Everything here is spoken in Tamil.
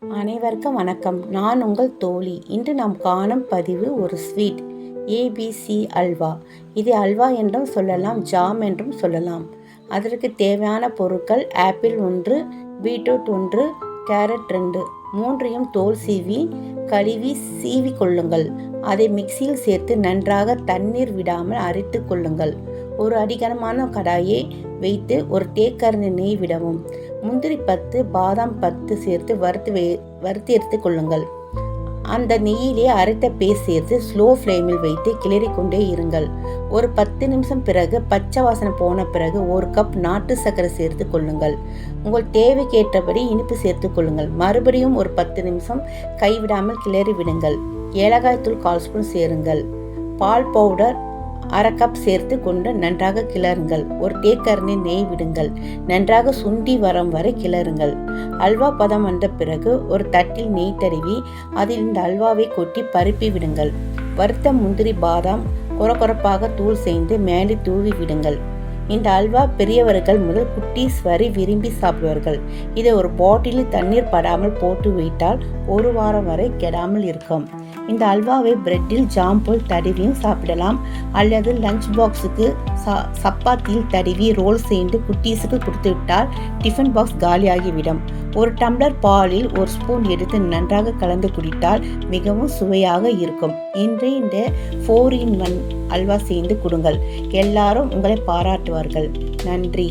அனைவருக்கும் வணக்கம். நான் உங்கள் தோழி. இன்று நாம் காணும் பதிவு ஒரு ஸ்வீட் ஏபிசி அல்வா. இது அல்வா என்றும் சொல்லலாம், ஜாம் என்றும் சொல்லலாம். அதற்கு தேவையான பொருட்கள்: ஆப்பிள் 1, பீட்ரூட் 1, கேரட் 2, மூன்றையும் தோல் சீவி கழுவி சீவி கொள்ளுங்கள். அதை மிக்சியில் சேர்த்து நன்றாக தண்ணீர் விடாமல் அரைத்து கொள்ளுங்கள். ஒரு அடிகனமான கடாயை வைத்து ஒரு தேக்கரண்டி நெய் விடவும். முந்திரி 10, பாதாம் 10 சேர்த்து வறுத்து எடுத்து கொள்ளுங்கள். அந்த நெய்யிலே அரைத்த பேஸ்ட் சேர்த்து ஸ்லோ ஃப்ளேமில் வைத்து கிளறிக்கொண்டே இருங்கள். ஒரு 10 நிமிஷம் பிறகு பச்சை வாசனை போன பிறகு 1 கப் நாட்டு சர்க்கரை சேர்த்து கொள்ளுங்கள். உங்கள் தேவைக்கேற்றபடி இனிப்பு சேர்த்து கொள்ளுங்கள். மறுபடியும் ஒரு 10 நிமிஷம் கைவிடாமல் கிளறி விடுங்கள். ஏலக்காய் தூள் 1/4 ஸ்பூன் சேருங்கள். பால் பவுடர் 1/2 கப் சேர்த்து கொண்டு நன்றாக கிளறுங்கள். ஒரு தேக்கரண்டி நெய் விடுங்கள். நன்றாக சுண்டி வரும் வரை கிளறுங்கள். அல்வா பதம் வந்த பிறகு ஒரு தட்டில் நெய் தடவி அதில் இந்த அல்வாவை கொட்டி பரப்பி விடுங்கள். வறுத்த முந்திரி, பாதாம் கொரகொரப்பாக தூள் செய்து மேலே தூவி விடுங்கள். இந்த அல்வா பெரியவர்கள் முதல் குட்டீஸ் வரை விரும்பி சாப்பிடுவார்கள். இதை ஒரு பாட்டிலில் தண்ணீர் படாமல் போட்டு வைத்தால் 1 வாரம் வரை கெடாமல் இருக்கும். இந்த அல்வாவை பிரெட்டில் ஜாம் போல் தடவியும் சாப்பிடலாம், அல்லது லஞ்ச் பாக்ஸுக்கு சப்பாத்தியில் தடவி ரோல் செய்து குட்டீஸுக்கு கொடுத்து விட்டால் டிஃபன் பாக்ஸ் காலியாகிவிடும். ஒரு டம்ளர் பாலில் 1 ஸ்பூன் எடுத்து நன்றாக கலந்து குடித்தால் மிகவும் சுவையாக இருக்கும். இன்று இந்த 4 in 1 அல்வா செய்து கொடுங்கள். எல்லாரும் உங்களை பாராட்டுவார்கள். நன்றி.